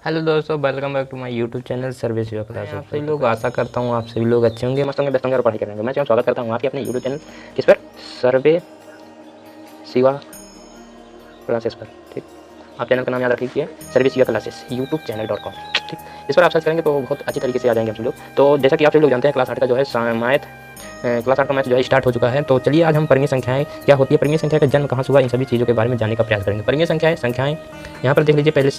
Hello दोस्तों, welcome back to my YouTube channel service yoga class. आप सभी लोग, आशा करता हूँ आप सभी लोग अच्छे होंगे, मस्त होंगे, बेस्ट होंगे और पढ़ाई करेंगे। मैं स्वागत करता हूँ आपके अपने यूट्यूब चैनल किस पर, सर्वे शिवा क्लासेस पर। ठीक, आप चैनल का नाम याद रखिए, सर्विस शिवा क्लासेस youtube.com। ठीक, इस पर आप सर्च करेंगे तो बहुत अच्छी तरीके से आ जाएंगे आप सभी लोग। तो जैसा कि आप सभी लोग जानते हैं, क्लास 8 का जो है मैथ क्लास 8 का मैथ जो है स्टार्ट हो चुका है। तो चलिए आज हम परिमेय संख्याएं क्या होती है, परिमेय संख्या का जन्म कहाँ से हुआ, इन सभी चीज़ों के बारे में जानने का प्रयास करेंगे। परिमेय संख्याएं यहाँ पर देख लीजिए। पहले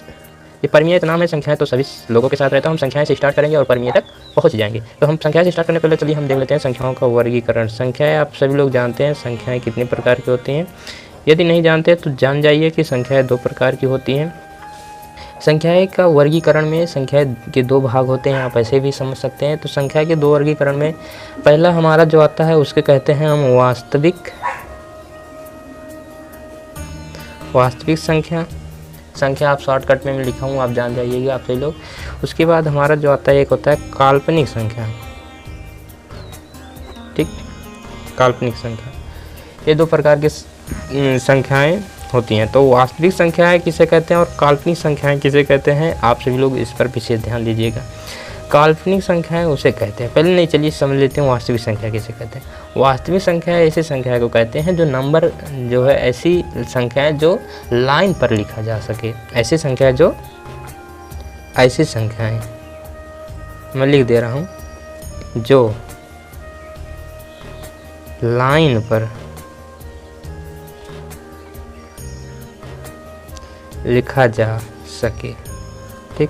ये परिमेय नाम है, संख्याएं तो सभी लोगों के साथ रहता है। हम संख्याएं से स्टार्ट करेंगे और परिमेय तक पहुंच जाएंगे। तो हम संख्याएं से स्टार्ट करने पहले चलिए हम देख लेते हैं संख्याओं का वर्गीकरण। संख्याएं आप सभी लोग जानते हैं संख्याएं कितने प्रकार की होती हैं। यदि नहीं जानते तो जान जाइए कि संख्याएं दो प्रकार की होती हैं। संख्याएं का वर्गीकरण में संख्याएं के दो भाग होते हैं, आप ऐसे भी समझ सकते हैं। तो संख्या के दो वर्गीकरण में पहला हमारा जो आता है उसके कहते हैं हम वास्तविक संख्या आप शॉर्टकट में लिखा हूँ, आप जान जाइएगा आप सभी लोग। उसके बाद हमारा जो आता है एक होता है काल्पनिक संख्या। ठीक, काल्पनिक संख्या, ये दो प्रकार की संख्याएं होती हैं। तो वास्तविक संख्याएं किसे कहते हैं और काल्पनिक संख्याएं किसे कहते हैं, आप सभी लोग इस पर विशेष ध्यान दीजिएगा। काल्पनिक संख्याएं उसे कहते हैं, पहले नहीं चलिए समझ लेते हैं वास्तविक संख्या किसे कहते हैं। वास्तविक संख्या ऐसी संख्या को कहते हैं जो नंबर जो है, ऐसी संख्याएं जो लाइन पर लिखा जा सके। ऐसी संख्याएं मैं लिख दे रहा हूँ, जो लाइन पर लिखा जा सके। ठीक,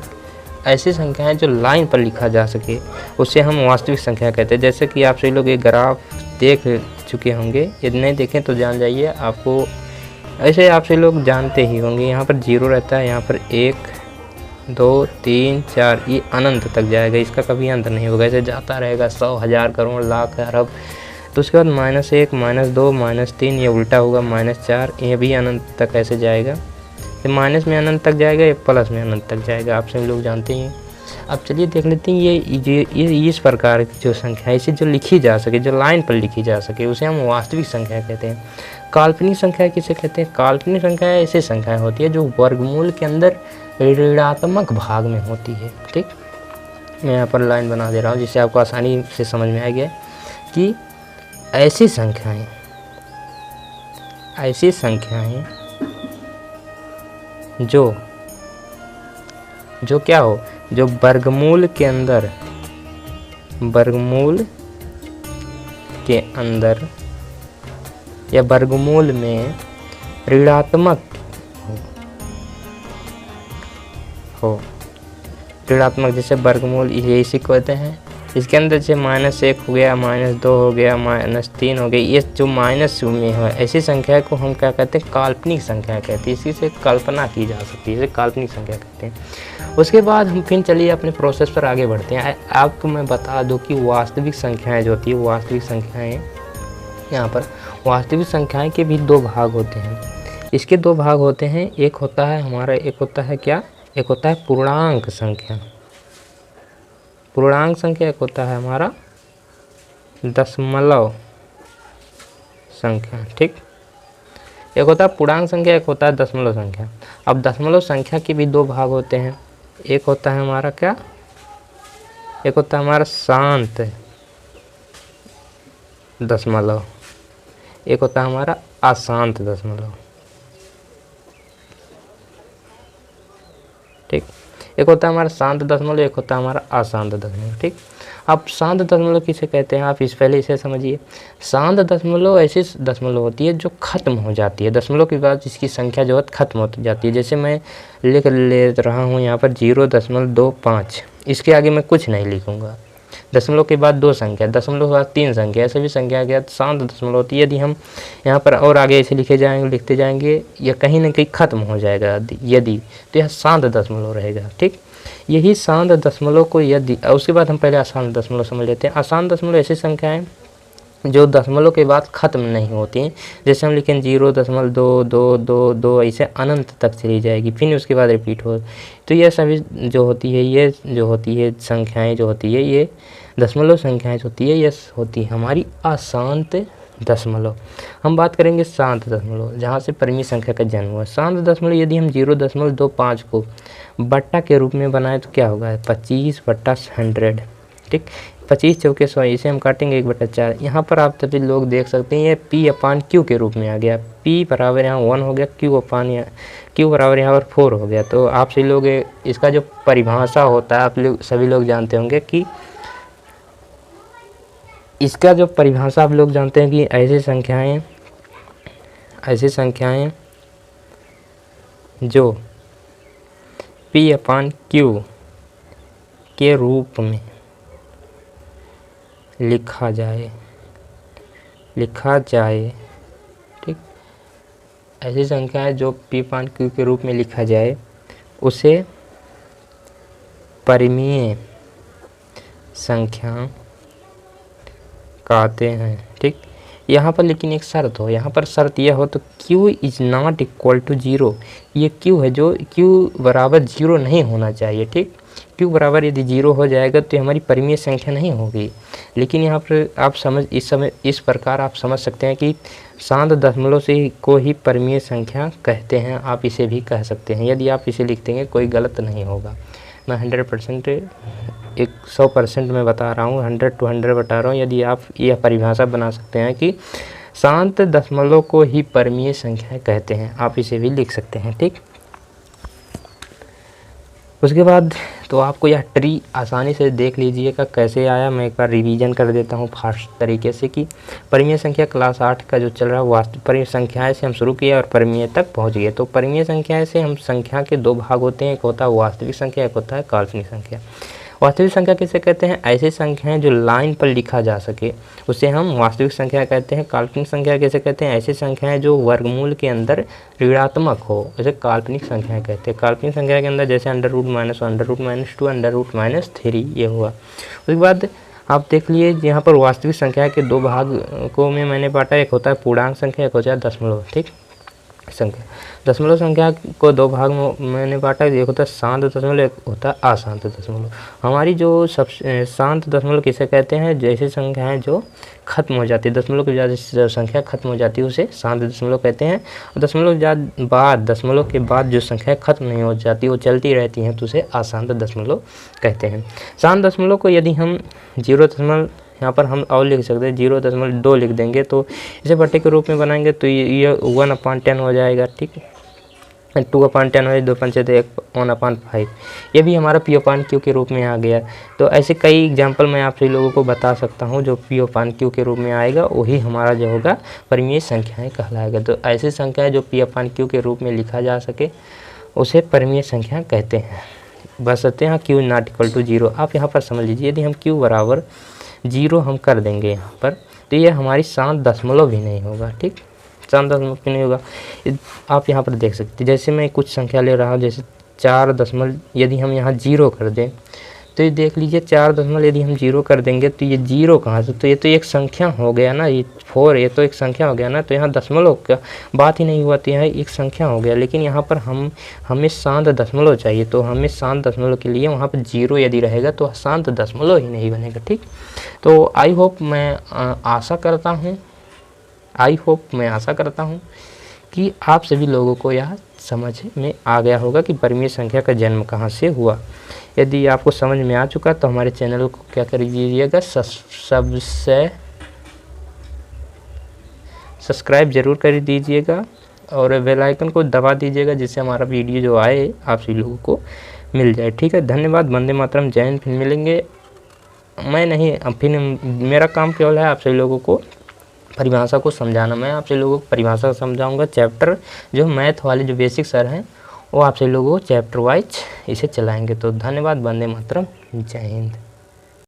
ऐसी संख्याएं जो लाइन पर लिखा जा सके उसे हम वास्तविक संख्या कहते हैं। जैसे कि आप सभी लोग ये ग्राफ देख चुके होंगे, यदि नहीं देखें तो जान जाइए, आपको ऐसे आप सभी लोग जानते ही होंगे। यहाँ पर 0 रहता है, यहाँ पर 1 2 3 4, ये अनंत तक जाएगा, इसका कभी अंत नहीं होगा, ऐसे जाता रहेगा 100 1000 करोड़ लाख अरब। तो उसके बाद -1 -2 -3, ये उल्टा होगा -4, ये भी अनंत तक ऐसे जाएगा। ये माइनस में अनंत तक जाएगा, ये प्लस में अनंत तक जाएगा, आप सभी लोग जानते हैं। अब चलिए देख लेते हैं ये इस प्रकार की जो संख्या है, इसे जो लिखी जा सके, जो लाइन पर लिखी जा सके, उसे हम वास्तविक संख्या कहते हैं। काल्पनिक संख्या किसे कहते हैं? काल्पनिक संख्या ऐसी संख्या होती है जो वर्गमूल के अंदर ऋणात्मक भाग में होती है। ठीक, मैं यहाँ पर लाइन बना दे रहा हूँ जिससे आपको आसानी से समझ में आ गया कि ऐसी संख्याएं जो क्या हो, जो वर्गमूल के अंदर या वर्गमूल में ऋणात्मक हो, ऋणात्मक, जैसे वर्गमूल ये इसी को कहते हैं। इसके अंदर जैसे -1 हो गया, -2 हो गया, -3 हो गया, ये जो माइनस में है, ऐसी संख्या को हम क्या कहते हैं? काल्पनिक संख्या कहते हैं। इसी से कल्पना की जा सकती है, इसे काल्पनिक संख्या कहते हैं। उसके बाद हम फिर चलिए अपने प्रोसेस पर आगे बढ़ते हैं। आपको मैं बता दूं कि वास्तविक संख्याएं जो होती है, वास्तविक संख्याएं, यहाँ पर वास्तविक संख्याएं के भी दो भाग होते हैं। इसके दो भाग होते हैं, एक होता है हमारा, एक होता है क्या, एक होता है पूर्णांक संख्या। पूर्णांक संख्या एक होता है हमारा दशमलव संख्या। ठीक, एक होता है पूर्णांक संख्या, एक होता है दशमलव संख्या। अब दशमलव संख्या के भी दो भाग होते हैं, एक होता है हमारा क्या, एक होता है हमारा शांत दशमलव, एक होता है हमारा अशांत दशमलव। ठीक, एक होता है हमारा शांत दशमलव, एक होता है हमारा अशांत दशमलव। ठीक, अब शांत दशमलव किसे कहते हैं, आप पहले इसे समझिए। शांत दशमलव ऐसी दशमलव होती है जो खत्म हो जाती है, दशमलव के बाद इसकी संख्या जो है खत्म हो जाती है। जैसे मैं लिख ले रहा हूँ यहाँ पर 0.25, इसके आगे मैं कुछ नहीं लिखूँगा। दशमलव के बाद 2 संख्या, दशमलव के बाद 3 संख्या, ऐसे भी संख्या के बाद शांत दशमलव होती है। यदि हम यहाँ पर और आगे ऐसे लिखते जाएंगे या कहीं ना कहीं खत्म हो जाएगा यदि, तो यह शांत दशमलव रहेगा। ठीक, यही शांत दशमलव को यदि, उसके बाद हम पहले अशांत दशमलव समझ लेते हैं। अशांत दशमलव ऐसी संख्याएं जो दशमलव के बाद ख़त्म नहीं होती हैं। जैसे हम लिखें 0.22222, ऐसे अनंत तक चली जाएगी, फिर उसके बाद रिपीट हो। तो ये सभी जो होती है, ये जो होती है संख्याएं जो होती है, ये दशमलव संख्याएं जो होती है, ये होती है हमारी अशांत दशमलव। हम बात करेंगे शांत दशमलव, जहाँ से परिमेय संख्या का जन्म हुआ। शांत दशमलव यदि हम 0.25 को बट्टा के रूप में बनाए तो क्या होगा, 25/100, ठीक। 25 चौके 100, इसे हम काटेंगे 1/4। यहाँ पर आप सभी लोग देख सकते हैं ये P/Q के रूप में आ गया। P बराबर यहाँ 1 हो गया, Q बराबर यहाँ पर 4 हो गया। तो आप सभी लोग इसका जो परिभाषा होता है आप लोग सभी लोग जानते होंगे कि इसका जो परिभाषा आप लोग जानते हैं कि ऐसी संख्याएं जो P/Q के रूप में लिखा जाए, ठीक। ऐसी संख्याएं जो P/Q के रूप में लिखा जाए उसे परिमेय संख्या कहते हैं, ठीक। यहाँ पर लेकिन एक शर्त हो, यहाँ पर शर्त यह हो तो Q is not equal to 0। ये Q है जो Q बराबर 0 नहीं होना चाहिए, ठीक। Q बराबर यदि 0 हो जाएगा तो हमारी परिमेय संख्या नहीं होगी। लेकिन यहाँ पर आप इस प्रकार आप समझ सकते हैं कि शांत दशमलव से को ही परिमेय संख्या कहते हैं, आप इसे भी कह सकते हैं। यदि आप इसे लिख देंगे कोई गलत नहीं होगा। मैं 100% में बता रहा हूँ, 100 to 100 बता रहा हूँ। यदि आप यह परिभाषा बना सकते हैं कि शांत दशमलव को ही परिमेय संख्या कहते हैं, आप इसे भी लिख सकते हैं, ठीक। उसके बाद तो आपको यह ट्री आसानी से देख लीजिएगा कैसे आया। मैं एक बार रिवीजन कर देता हूँ फास्ट तरीके से कि परिमेय संख्या क्लास 8 का जो चल रहा है वास्तविक परिमेय संख्याएं से हम शुरू किए और परिमेय तक पहुँच गए। तो परिमेय संख्याएं से हम संख्या के 2 भाग होते हैं, एक होता है वास्तविक संख्या, एक होता है काल्पनिक संख्या। वास्तविक संख्या किसे कहते हैं, ऐसी संख्याएं जो लाइन पर लिखा जा सके उसे हम वास्तविक संख्या कहते हैं। काल्पनिक संख्या किसे कहते हैं, ऐसी संख्याएं जो वर्गमूल के अंदर ऋणात्मक हो उसे काल्पनिक संख्या कहते हैं। काल्पनिक संख्या के अंदर जैसे √-1, √-2, √-3 ये हुआ। उसके बाद आप देख लिए यहाँ पर वास्तविक संख्या के 2 भाग को मैंने बांटा, एक होता है पूर्णांक संख्या, एक होता है दशमलव, ठीक। संख्या दशमलव संख्या को 2 भाग में मैंने बांटा, एक होता है शांत दशमलव, एक होता है अशांत दशमलव। हमारी जो शांत दशमलव किसे कहते हैं, जैसी संख्याएं जो खत्म हो जाती है, दशमलव की संख्या खत्म हो जाती है उसे शांत दशमलव कहते हैं। और दशमलव के बाद जो संख्या खत्म नहीं हो जाती वो चलती रहती हैं तो उसे अशांत दशमलव कहते हैं। शांत दशमलव को यदि हम 0 यहाँ पर हम और लिख सकते हैं 0.2 लिख देंगे तो इसे बट्टे के रूप में बनाएंगे तो ये 1/10 हो जाएगा, ठीक। 2/10 हो, 2×5 1/5, ये भी हमारा P/Q के रूप में आ गया। तो ऐसे कई एग्जाम्पल मैं आप सभी लोगों को बता सकता हूँ जो P/Q के रूप में आएगा वही हमारा जो होगा परिमेय संख्याएँ कहलाएगा। तो ऐसी संख्याएँ जो P/Q के रूप में लिखा जा सके उसे परिमेय संख्या कहते हैं। बशर्ते यहाँ Q नॉट इक्वल टू 0। आप यहाँ पर समझ लीजिए यदि हम Q बराबर 0 हम कर देंगे यहाँ पर तो ये हमारी शांत दशमलव भी नहीं होगा, ठीक। शांत दशमलव भी नहीं होगा। आप यहाँ पर देख सकते हैं जैसे मैं कुछ संख्या ले रहा हूँ, जैसे 4 यदि हम यहाँ 0 कर दें तो ये देख लीजिए 4 यदि हम 0 कर देंगे तो ये 0 कहाँ से, तो ये तो एक संख्या हो गया ना, ये 4 ये तो एक संख्या हो गया ना, तो यहाँ दशमलव का बात ही नहीं हुआ, तो यहाँ एक संख्या हो गया। लेकिन यहाँ पर हमें शांत दशमलव चाहिए, तो हमें शांत दशमलव के लिए वहाँ पर 0 यदि रहेगा तो शांत दशमलव ही नहीं बनेगा, ठीक। तो आई होप मैं आशा करता हूँ कि आप सभी लोगों को यह समझ में आ गया होगा कि परिमेय संख्या का जन्म कहाँ से हुआ। यदि आपको समझ में आ चुका तो हमारे चैनल को क्या कर दीजिएगा, सब्सक्राइब जरूर कर दीजिएगा और बेल आइकन को दबा दीजिएगा जिससे हमारा वीडियो जो आए आप सभी लोगों को मिल जाए, ठीक है। धन्यवाद। वंदे मातरम। जय हिंद। फिर मिलेंगे। मेरा काम केवल है आप सभी लोगों को परिभाषा को समझाना। मैं आप सभी लोगों को परिभाषा समझाऊंगा। चैप्टर जो मैथ वाले जो बेसिक सर हैं वो आप सभी लोगों को चैप्टर वाइज इसे चलाएंगे। तो धन्यवाद। वंदे मातरम। जय हिंद।